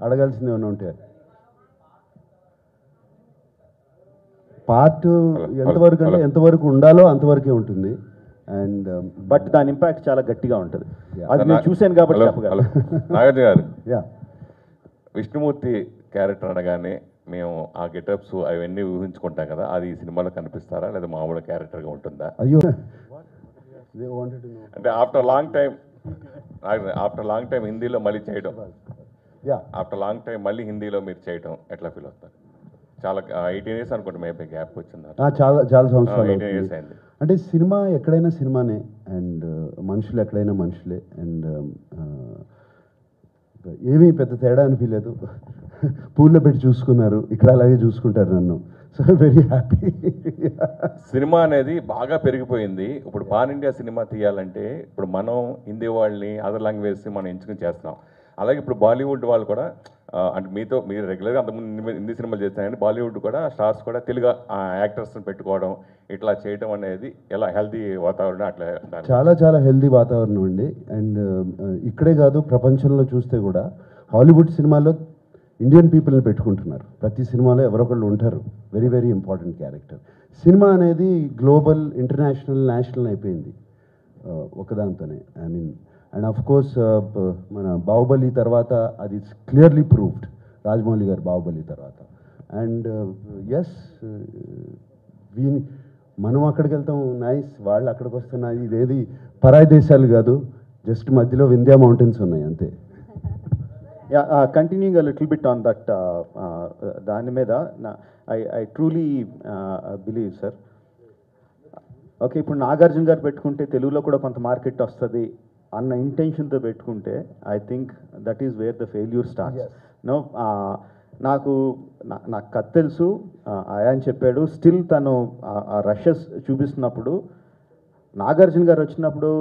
అడగాల్సింది ఏమైనా ఉంటే పార్ట్ ఎంతవరకు అంటే ఎంతవరకు ఉండాలో అంతవరకే ఉంటుంది. అండ్ బట్ దాని ఇంపాక్ట్ చాలా గట్టిగా ఉంటుంది. అది నేను చూశాను కాబట్టి చెప్పగలను. నాగార్జున గారు, యా, విష్ణుమూర్తి క్యారెక్టర్ అనగానే మేము ఆ గెటప్స్ అవన్నీ ఊహించుకుంటాం కదా, అది ఈ సినిమాలో కనిపిస్తారా లేదా మామూలు క్యారెక్టర్గా ఉంటుందా? అయ్యో, అంటే ఆఫ్టర్ లాంగ్ టైం హిందీలో మళ్ళీ చేయడం, యా, ఆఫ్టర్ లాంగ్ టైం మళ్ళీ హిందీలో మీరు చేయడం ఎట్లా ఫీల్ అవుతారు? చాలా 18 years అనుకుంటా మేబీ గ్యాప్ వచ్చింది. చాలా చాలా సంవత్సరాలు 18 years అవుతుంది. అయింది. అంటే సినిమా ఎక్కడైనా సినిమానే, అండ్ మనుషులు ఎక్కడైనా మనుషులే, అండ్ ఏమీ పెద్ద తేడా అనిపించలేదు. పూల్లో పెట్టి చూసుకున్నారు, ఇక్కడ అలాగే చూసుకుంటారు నన్ను. So very happy. సినిమా అనేది బాగా పెరిగిపోయింది. ఇప్పుడు పాన్ ఇండియా సినిమా తీయాలంటే ఇప్పుడు మనం హిందీ వాళ్ళని అదర్ లాంగ్వేజ్ మనం ఎంచుకుని చేస్తున్నాం. అలాగే ఇప్పుడు బాలీవుడ్ వాళ్ళు కూడా అంటే మీరు రెగ్యులర్గా అంతకుముందు హిందీ సినిమాలు చేస్తున్నారంటే బాలీవుడ్ కూడా స్టార్స్ కూడా తెలుగు యాక్టర్స్ని పెట్టుకోవడం ఇట్లా చేయడం అనేది ఎలా హెల్తీ వాతావరణం అట్లా చాలా చాలా హెల్తీ వాతావరణం అండి. అండ్ ఇక్కడే కాదు, ప్రపంచంలో చూస్తే కూడా హాలీవుడ్ సినిమాలో ఇండియన్ పీపుల్ని పెట్టుకుంటున్నారు. ప్రతి సినిమాలో ఎవరొకళ్ళు ఉంటారు, very very important character. Cinema అనేది గ్లోబల్, ఇంటర్నేషనల్, నేషనల్ అయిపోయింది ఒకదాంతోనే. I mean, and of course మన బాహుబలి తర్వాత అది క్లియర్లీ ప్రూవ్డ్, రాజమౌళి గారు బాహుబలి తర్వాత. అండ్ ఎస్, మనం అక్కడికి వెళ్తాం నైస్, వాళ్ళు అక్కడికి వస్తున్నారు. ఇదేది పరాయి దేశాలు కాదు, జస్ట్ మధ్యలో వింధ్యా మౌంటైన్స్ ఉన్నాయి అంతే. Continuing a little bit on that, దాని మీద I truly believe sir. Okay, ఇప్పుడు నాగార్జున గారు పెట్టుకుంటే తెలుగులో కూడా కొంత మార్కెట్ వస్తుంది అన్న ఇంటెన్షన్తో పెట్టుకుంటే I think that is where the failure starts. No, నాకు కథ తెలుసు, ఆయన చెప్పాడు. స్టిల్ తను ఆ రషెస్ చూపిస్తున్నప్పుడు నాగార్జున గారు వచ్చినప్పుడు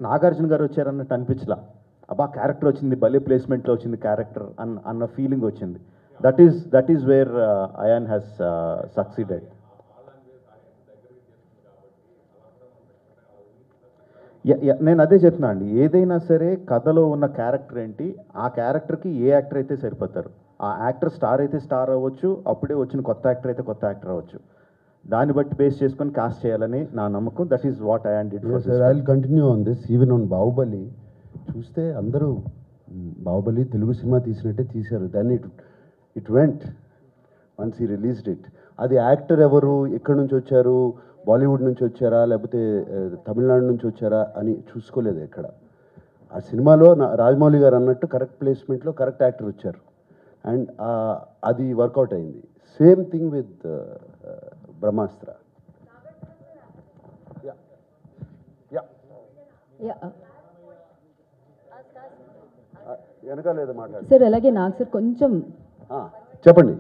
నాగార్జున గారు వచ్చారన్నట్టు అనిపించలా. అబ్బా క్యారెక్టర్ వచ్చింది, భలే ప్లేస్మెంట్లో వచ్చింది క్యారెక్టర్ అన్న ఫీలింగ్ వచ్చింది. That is where Ayan has succeeded. నేను అదే చెప్తున్నా అండి, ఏదైనా సరే కథలో ఉన్న క్యారెక్టర్ ఏంటి, ఆ క్యారెక్టర్కి ఏ యాక్టర్ అయితే సరిపోతారు. ఆ యాక్టర్ స్టార్ అయితే స్టార్ అవ్వచ్చు, అప్పుడే వచ్చిన కొత్త యాక్టర్ అయితే కొత్త యాక్టర్ అవ్వచ్చు. దాన్ని బట్టి బేస్ చేసుకొని కాస్ట్ చేయాలని నా నమ్మకం. That is what I did. I will continue on this. Even on Baahubali చూస్తే అందరూ బాహుబలి తెలుగు సినిమా తీసినట్టే తీశారు. దాన్ని it went once he released it. అది యాక్టర్ ఎవరు, ఎక్కడి నుంచి వచ్చారు, బాలీవుడ్ నుంచి వచ్చారా లేకపోతే తమిళనాడు నుంచి వచ్చారా అని చూసుకోలేదు ఎక్కడ. ఆ సినిమాలో రాజమౌళి గారు అన్నట్టు కరెక్ట్ ప్లేస్మెంట్లో కరెక్ట్ యాక్టర్ వచ్చారు, అండ్ అది వర్కౌట్ అయింది. సేమ్ థింగ్ విత్ బ్రహ్మాస్త్ర. వెనకాలేదో మాట్లాడు సార్. అలాగే నాకు సార్ కొంచెం చెప్పండి.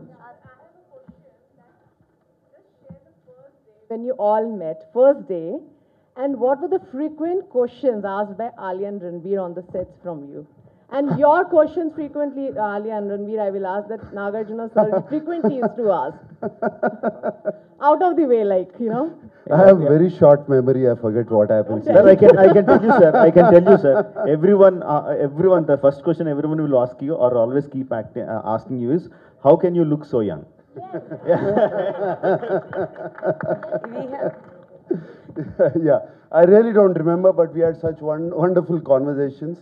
When you all met first day, and what were the frequent questions asked by Alia and Ranveer on the sets from you? And your questions frequently, Alia and Ranveer, I will ask that Nagarjuna sir frequently used to ask. Out of the way, like, you know. I have very short memory. I forget what happens. Sir, I can tell you, sir. I can tell you, sir. Everyone, the first question everyone will ask you or always keep asking you is, how can you look so young? Yeah, I really don't remember, but we had such wonderful conversations.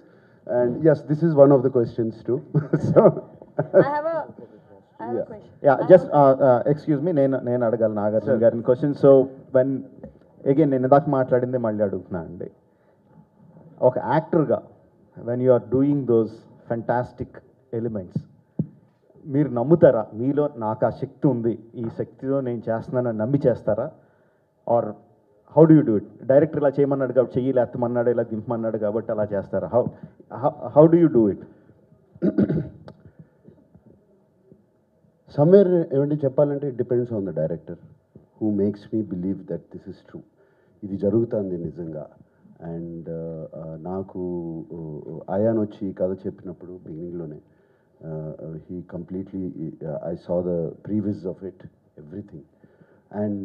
And yes, this is one of the questions too. So I have a question. Yeah, just excuse me, నేను అడగాలి నాగార్జున గారిని question. So when again నేను ఇందాక మాట్లాడింది మళ్ళీ అడుగుతున్నా అండి. ఒక యాక్టర్గా when you are doing those fantastic elements, మీరు నమ్ముతారా మీలో నాకు ఆ శక్తి ఉంది, ఈ శక్తితో నేను చేస్తున్నానని నమ్మి చేస్తారా? Or how do you do it? Director ఇలా చేయమన్నాడు కాబట్టి చెయ్యి, లేకపోమన్నాడు ఇలా దింపమన్నాడు కాబట్టి అలా చేస్తారా? How do you do it? somewhere ఏమంటే చెప్పాలంటే it depends on the director who makes me believe that this is true, ఇది జరుగుతుంది నిజంగా. అండ్ నాకు అయాన్ వచ్చి కథ చెప్పినప్పుడు బిగినింగ్లోనే he completely I saw the previs of it, everything, and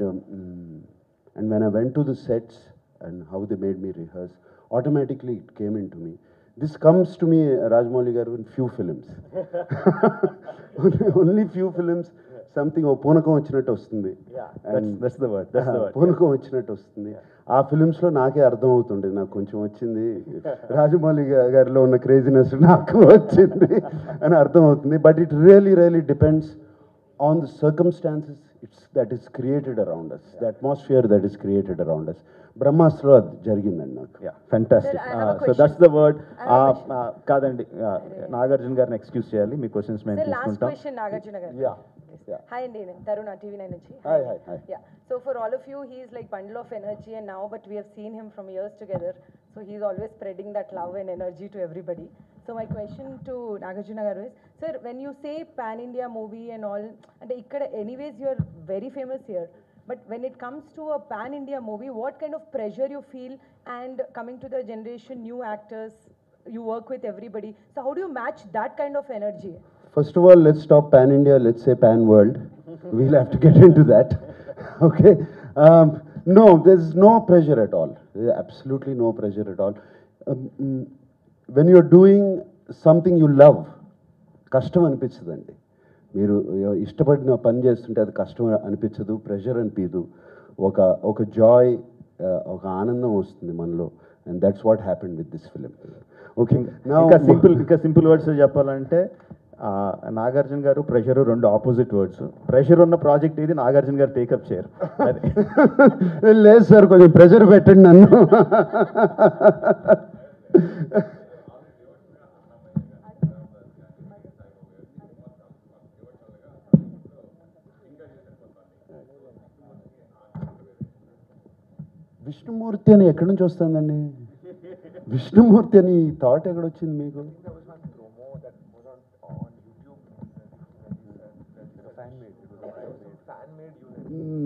when I went to the sets and how they made me rehearse, automatically it came into me this comes to me Rajamouli garu in few films, only few films something ఓ పూనకం వచ్చినట్టు వస్తుంది. that's the word, that's the word. పూనకం వచ్చినట్టు వస్తుంది. ఆ ఫిలిమ్స్లో నాకే అర్థం అవుతుండేది, నాకు కొంచెం వచ్చింది, రాజమౌళి గారిలో ఉన్న క్రేజీనెస్ నాకు వచ్చింది అని అర్థం అవుతుంది. But it really depends on the circumstances that is created around us, the atmosphere that is created around us. బ్రహ్మాస్త్రలో అది జరిగిందండి నాకు. Yeah, fantastic. Sir, I have a So question. that's the word. I have a కాదండి, నాగార్జున గారిని excuse చేయాలి, మీ questions మేము Sir, last తీసుకుంటాం. question, Nagarjuna garu. Yeah. Yeah. Hi, Andy. Taruna, TV9 nunchi. Hi. Yeah. So for all of you, he is like bundle of energy, and now, but we have seen him from years together. So he's always spreading that love and energy to everybody. So my question to Nagarjuna garu is, sir, when you say pan India movie and all, and ikkada anyways you are very famous here. But when it comes to a pan India movie, what kind of pressure you feel? And coming to the generation, new actors, you work with everybody. So how do you match that kind of energy? First of all, let's stop pan India, let's say pan world. We'll have to get into that. Okay. No, there's no pressure at all. There's absolutely no pressure at all. When you're doing something you love, కష్టం అనిపించదండి. మీరు ఇష్టపడిన పని చేస్తుంటే అది కష్టం అనిపించదు, pressure అనిపించదు, ఒక జాయ్, ఒక ఆనందం వస్తుంది మనలో. And that's what happened with this film. Okay, ఇంకా సింపుల్ వర్డ్స్ చెప్పాలంటే, నాగార్జున గారు ప్రెషర్ రెండు ఆపోజిట్ వర్డ్స్. ప్రెషర్ ఉన్న ప్రాజెక్ట్ ఇది, నాగార్జున గారు టేకప్ చేయరు. లేదు సార్, కొంచెం ప్రెషర్ పెట్టండి నన్ను. విష్ణుమూర్తి అని ఎక్కడి నుంచి వస్తుందండి? విష్ణుమూర్తి అని థాట్ ఎక్కడొచ్చింది మీకు?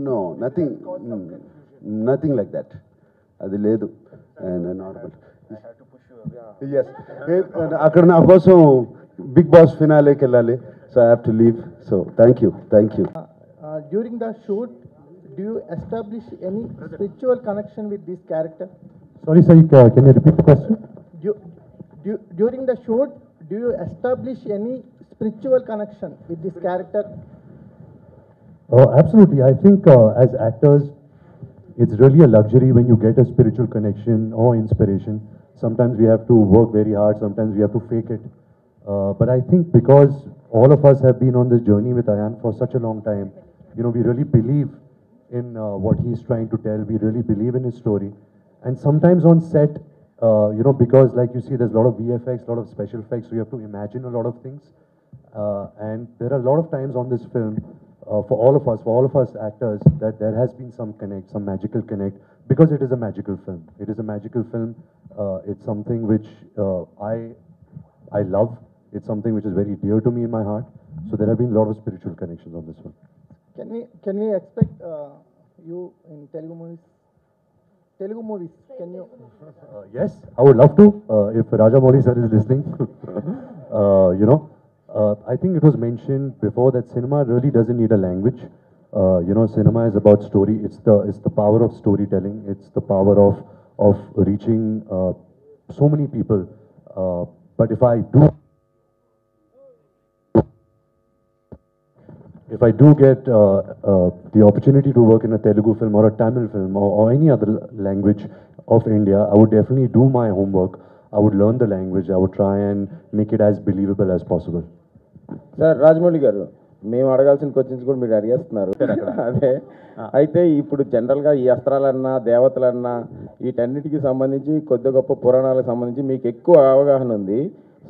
No, nothing like that. అది లేదు. నార్మల్. ఎస్, అక్కడ నా కోసం బిగ్ బాస్ ఫినాలేకి వెళ్ళాలి. So I have to leave. So thank you. During the shoot, do you establish any spiritual connection with this character? Sorry, sir, can you repeat the question? During the shoot, do you establish any spiritual connection with this character? Absolutely. I think as actors, it's really a luxury when you get a spiritual connection or inspiration. Sometimes we have to work very hard, sometimes we have to fake it. But I think because all of us have been on this journey with Ayan for such a long time, you know, we really believe in what he's trying to tell. We really believe in his story. And sometimes on set, you know, because like you see, there's a lot of VFX, a lot of special effects, so you have to imagine a lot of things. And there are a lot of times on this film, for all of us actors, that there has been some connect, some magical connect, because it is a magical film. It is a magical film. It's something which I love. It's something which is very dear to me in my heart. So there have been a lot of spiritual connections on this one. Can we expect you in Telugu movies? Can you? Yes, I would love to. If Rajamouli sir is listening, you know, I think it was mentioned before that cinema really doesn't need a language. You know, cinema is about story. It's the power of storytelling. It's the power of reaching so many people. But if I do get the opportunity to work in a Telugu film or a Tamil film or any other language of India, I would definitely do my homework. I would learn the language. I would try and make it as believable as possible. Sir, Rajamouli గారు, మేము అడగాల్సిన questions కూడా మీరు అడిగేస్తున్నారు. అదే అయితే ఇప్పుడు జనరల్గా ఈ అస్త్రాలన్నా దేవతలన్నా వీటన్నిటికీ సంబంధించి కొద్ది గొప్ప పురాణాలకు సంబంధించి మీకు ఎక్కువ అవగాహన ఉంది.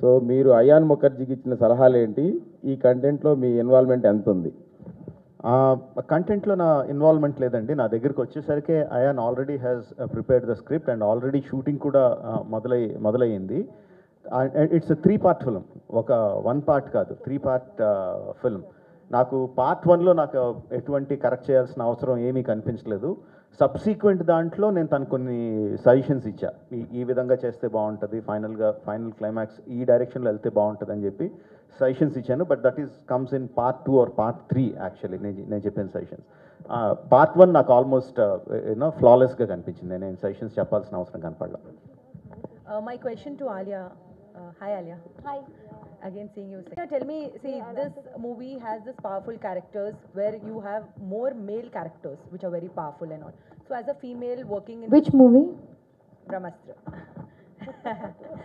సో మీరు అయాన్ ముఖర్జీకి ఇచ్చిన సలహాలు ఏంటి? ఈ కంటెంట్లో మీ ఇన్వాల్వ్మెంట్ ఎంత ఉంది? కంటెంట్లో నా ఇన్వాల్వ్మెంట్ లేదండి. నా దగ్గరికి వచ్చేసరికి Ayan already has prepared the script and already shooting కూడా మొదలయ్యింది. ఇట్స్ 3-part ఫిల్మ్, ఒక 1 part కాదు, 3-part ఫిల్మ్. నాకు పార్ట్ 1లో నాకు ఎటువంటి కరెక్ట్ చేయాల్సిన అవసరం ఏమీ కనిపించలేదు. సబ్సీక్వెంట్ దాంట్లో నేను తనకు కొన్ని సజెషన్స్ ఇచ్చా, ఈ విధంగా చేస్తే బాగుంటుంది, ఫైనల్ క్లైమాక్స్ ఈ డైరెక్షన్లో వెళ్తే బాగుంటుంది అని చెప్పి సజెషన్స్ ఇచ్చాను. But that is comes in part 2 or part 3 actually. నేను చెప్పిన సజెషన్స్. part 1 నాకు ఆల్మోస్ట్ యూనో ఫ్లాలెస్గా కనిపించింది. నేను సజెషన్స్ చెప్పాల్సిన అవసరం కనపడలేదు. My question to Alia. Hi, Alia. Hi. Again, seeing you. Now, tell me, see, this movie has this powerful characters where you have more male characters, which are very powerful and all. So, as a female working in Which movie? Brahmastra,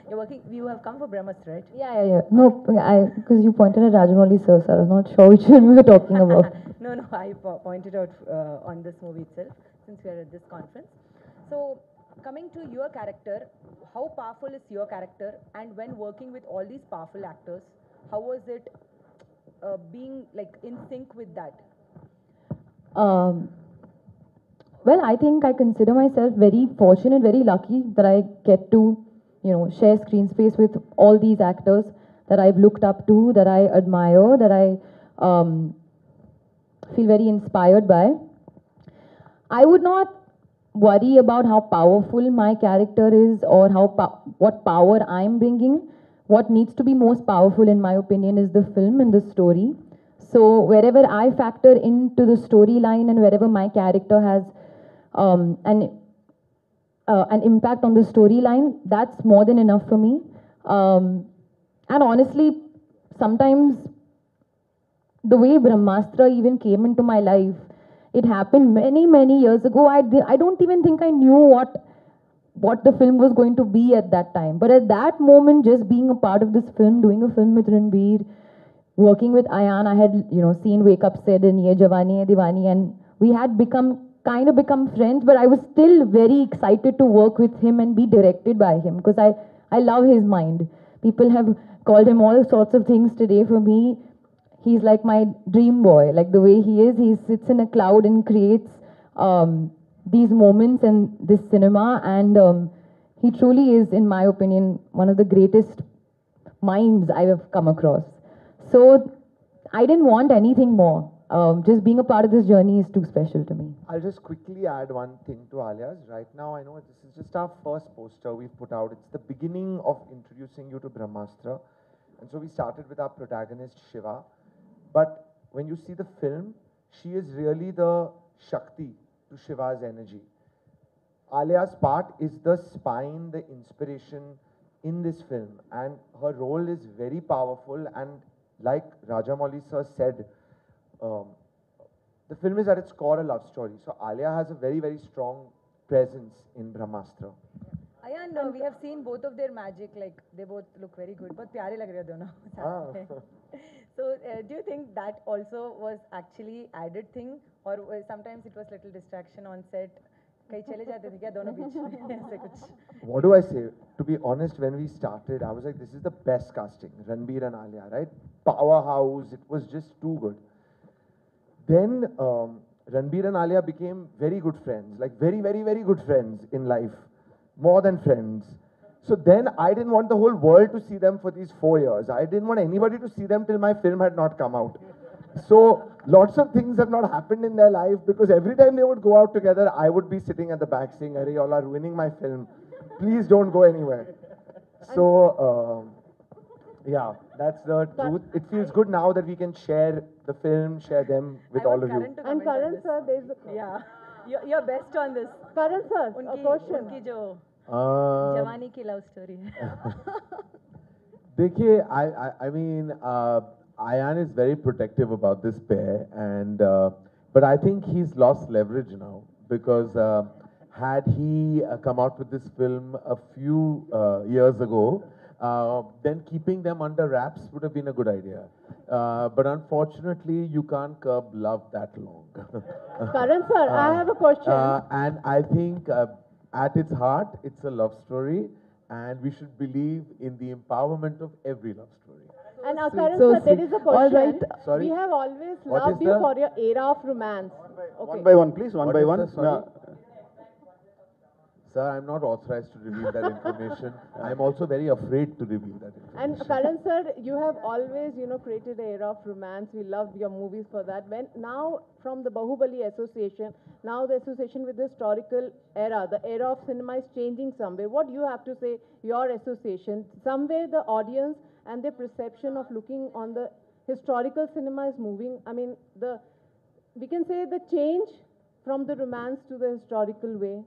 you're working. You have come for Brahmastra, right? Yeah. No, because you pointed at Rajamouli sir, so I was not sure which one we were talking about. No, I pointed out on this movie itself, since we are at this conference. So, coming to your character, how powerful is your character, and when working with all these powerful actors, how was it being like in sync with that? Well, I think I consider myself very fortunate, very lucky that I get to, share screen space with all these actors that I've looked up to, that I admire, that I feel very inspired by. I would not worry about how powerful my character is or what power I'm bringing. What needs to be most powerful, in my opinion, is the film and the story. So wherever I factor into the storyline and wherever my character has an impact on the storyline, that's more than enough for me. And honestly, sometimes the way Brahmastra even came into my life, it happened many, many years ago. I don't even think I knew what the film was going to be at that time. But at that moment, just being a part of this film, doing a film with Ranbir, working with Ayan, I had seen Wake Up Sid and Ye Jawani Hai Diwani, and we had become friends. But I was still very excited to work with him and be directed by him, because I love his mind. People have called him all sorts of things today. For me, he's like my dream boy. Like the way he is, he sits in a cloud and creates these moments and this cinema. And he truly is, in my opinion, one of the greatest minds I have come across. So I didn't want anything more. Just being a part of this journey is too special to me. I'll just quickly add one thing to Alia's. Right now, I know this is just our first poster we've put out. It's the beginning of introducing you to Brahmastra. And so we started with our protagonist, Shiva. But when you see the film, she is really the Shakti to Shiva's energy. Alia's part is the spine, the inspiration in this film. And her role is very powerful. And like Rajamouli sir said, the film is at its core a love story. So Alia has a very, very strong presence in Brahmastra. Ayan, we have seen both of their magic. Like they both look very good. But pyare lag rahe dono. So do you think that also was actually added thing, or sometimes it was little distraction on set? कहीं चले जाते थे क्या दोनों बीच में ऐसे कुछ? What do I say? To be honest, when we started, I was like, this is the best casting. Ranbir and Alia, right? Powerhouse. It was just too good. Then Ranbir and Alia became very good friends, like very, very, very good friends in life, more than friends. So then I didn't want the whole world to see them for these 4 years. I didn't want anybody to see them till my film had not come out. So lots of things have not happened in their life, because every time they would go out together, I would be sitting at the back saying, "Arey, y'all are ruining my film. Please don't go anywhere." So yeah, that's the truth. It feels good now that we can share the film, share them with all of you. And Karan sir, there's you're best on this. Karan sir, a question. उनकी जो जवानी की love story है. देखिए, I mean, Ayan is very protective about this pair, and but I think he's lost leverage now, because had he come out with this film a few years ago, then keeping them under wraps would have been a good idea. But unfortunately, you can't curb love that long. Karan sir, I have a question. And I think at its heart, it's a love story, and we should believe in the empowerment of every love story. And Karan sir, there is a question. All right. Sorry? We have always What loved is you the- for your era of romance. One by one, please. One What by is one. the- sorry? Sir, I'm not authorized to reveal that information. I'm also very afraid to reveal that And information. Karan sir, you have always, created an era of romance. We love your movies for that. When now from the Bahubali Association, now the association with the historical era, the era of cinema is changing somewhere. What do you have to say, your association? Somewhere the audience and their perception of looking on the historical cinema is moving. I mean, we can say the change from the romance to the historical way.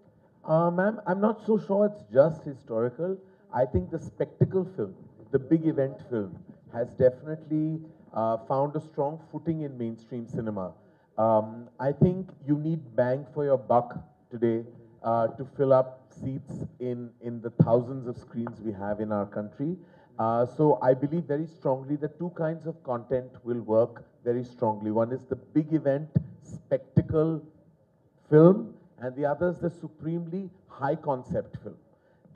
Ma'am, I'm not so sure it's just historical. I think the spectacle film the big event film, has definitely found a strong footing in mainstream cinema. I think you need bang for your buck today to fill up seats in the thousands of screens we have in our country. So I believe very strongly that two kinds of content will work very strongly. One is the big event, spectacle film, and the other is the supremely high concept film.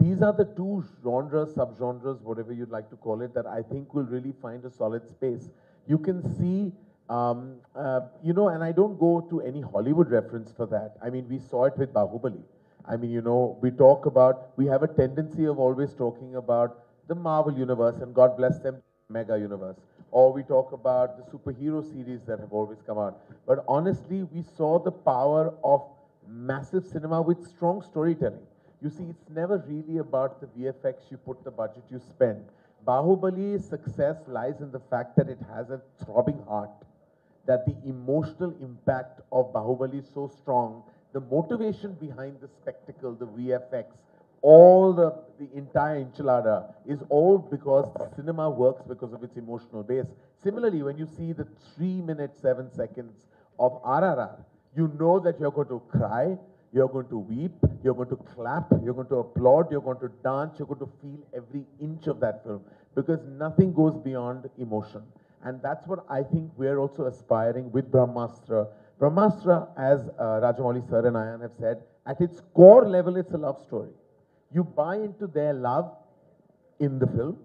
These are the two genres, subgenres, whatever you'd like to call it, that I think will really find a solid space. You can see, you know, and I don't go to any Hollywood reference for that. I mean, we saw it with Bahubali. I mean, you know, we have a tendency of always talking about the Marvel universe, and God bless them, mega universe. Or we talk about the superhero series that have always come out. But honestly, we saw the power of massive cinema with strong storytelling. You see, it's never really about the VFX you put, the budget you spend. Bahubali's success lies in the fact that it has a throbbing heart, that the emotional impact of Bahubali is so strong, the motivation behind the spectacle, the VFX, all the entire enchilada is all because the cinema works because of its emotional base. Similarly, when you see the 3 minutes, 7 seconds of RRR, you know that you're going to cry, you're going to weep, you're going to clap, you're going to applaud, you're going to dance, you're going to feel every inch of that film, because nothing goes beyond emotion. And that's what I think we're also aspiring with Brahmastra. Brahmastra, as Rajamouli sir and Ayan have said, at its core level, it's a love story. You buy into their love in the film,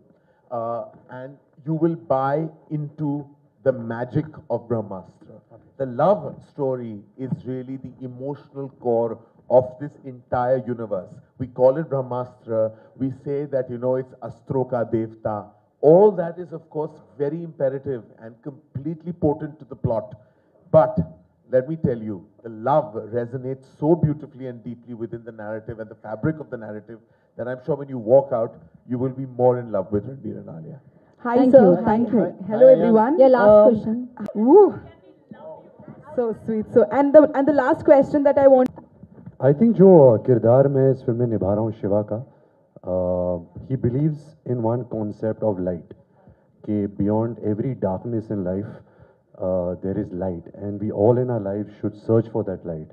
and you will buy into the magic of Brahmastra. The love story is really the emotional core of this entire universe. We call it Brahmastra. We say that, you know, it's Astroka Devta. All that is, of course, very imperative and completely potent to the plot. But let me tell you, the love resonates so beautifully and deeply within the narrative and the fabric of the narrative that I'm sure when you walk out, you will be more in love with Ranbir and Alia. Hi, Thank sir. you. Thank you. Hi. Hello, Hi, everyone. Yeah, last question. Woo. So sweet. So, and the last question that I want. I think जो किरदार मैं इस film में निभा रहा हूँ शिवा का, he believes in one concept of light, कि beyond every darkness in life there is light, and we all in our life should search for that light.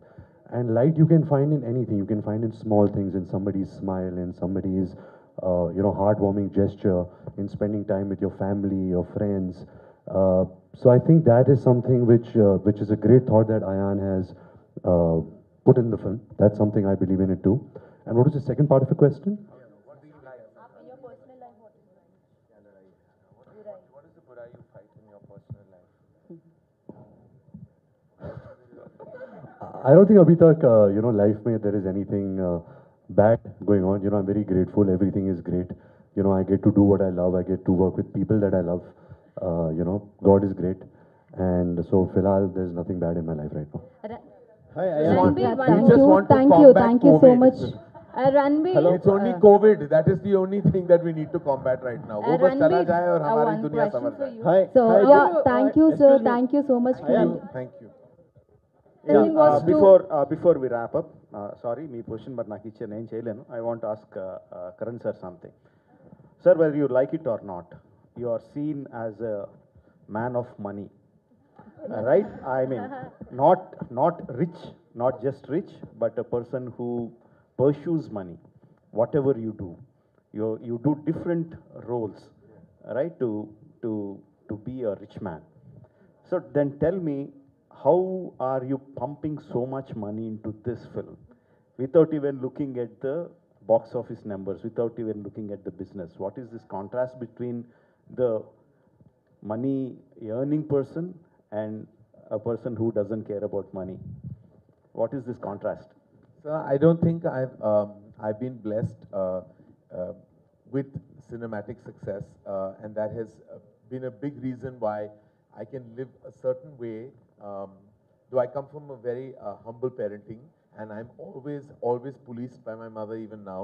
And light you can find in anything. You can find in small things, in somebody's smile, in somebody's you know, heartwarming gesture, in spending time with your family, your friends. So I think that is something which is a great thought that Ayan has put in the film. That's something I believe in it too. And what was the second part of the question? In your personal life, what is burai? What is the burai you fight in your personal life? I don't think abhi tak, you know, life mein there is anything bad going on. You know, I'm very grateful. Everything is great. You know, I get to do what I love. I get to work with people that I love. You know, God is great. And so, filhal, there's nothing bad in my life right now. Hi, Ranbir, We one just more. want to Thank you combat so COVID. much. Ranbir, It's only COVID. That is the only thing that we need to combat right now. वो बस चला जाए और हमारी one दुनिया question संवर for जाए. you. Hi. so Hi. yeah, thank you, sir. Thank you so much. Thank you. Yeah, thing was before we wrap up, sorry, me question, but నాకు ఇచ్చే నేను చేయలేను. I want to ask Karan sir something. Sir, whether you like it or not, you are seen as a man of money, right? I mean, not rich, not just rich, but a person who pursues money. Whatever you do, you do different roles, right? To be a rich man. So then tell me, how are you pumping so much money into this film without even looking at the box office numbers, without even looking at the business? What is this contrast between the money earning person and a person who doesn't care about money? What is this contrast? So I don't think I've been blessed with cinematic success, and that has been a big reason why I can live a certain way. Though I come from a very humble parenting, and I'm always policed by my mother even now.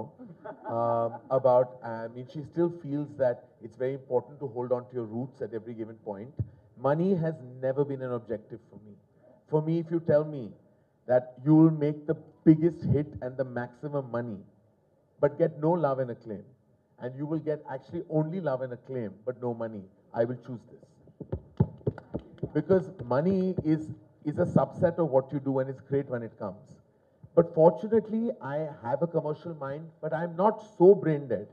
I mean, she still feels that it's very important to hold on to your roots at every given point. Money has never been an objective for me. For me, if you tell me that you will make the biggest hit and the maximum money, but get no love and acclaim, and you will get actually only love and acclaim, but no money, I will choose this. Because money is a subset of what you do, and it's great when it comes. But fortunately, I have a commercial mind, but I'm not so brain dead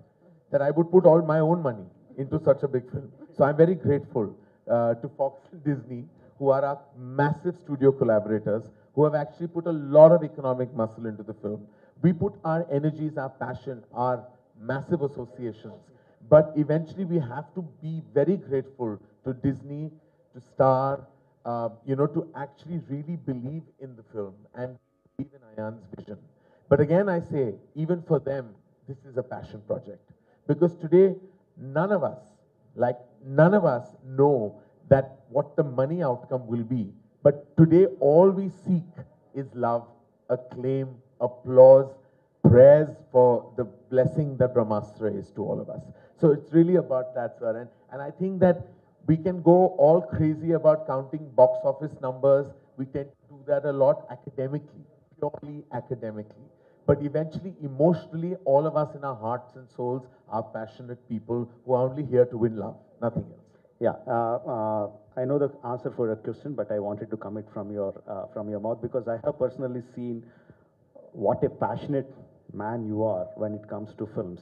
that I would put all my own money into such a big film. So I'm very grateful to Fox and Disney, who are our massive studio collaborators, who have actually put a lot of economic muscle into the film. We put our energies, our passion, our massive associations. But eventually we have to be very grateful to Disney, to Star, to actually really believe in the film and believe in Ayan's vision. But again, I say, even for them, this is a passion project. Because today, none of us know that what the money outcome will be. But today, all we seek is love, acclaim, applause, prayers for the blessing that Brahmastra is to all of us. So it's really about that, sir. And I think that we can go all crazy about counting box office numbers. We tend to do that a lot academically, purely academically. But eventually, emotionally, all of us in our hearts and souls are passionate people who are only here to win love, nothing else. Yeah, I know the answer for that question, but I wanted to come it from your mouth, because I have personally seen what a passionate man you are when it comes to films.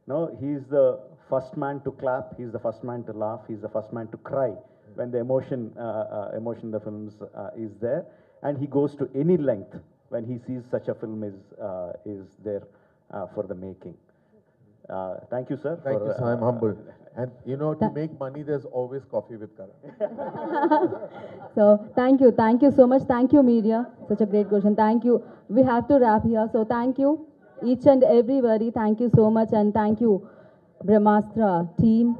No, he's the first man to clap, he's the first man to laugh, he's the first man to cry when the emotion in the films is there, and he goes to any length when he sees such a film is there for the making. Thank you, sir. Thank you, sir. I'm humbled. And to make money, there's always coffee with Karan. So thank you so much. Thank you, media. Such a great question. Thank you. We have to wrap here. So thank you, each and everybody. Thank you so much, and thank you, Brahmastra team.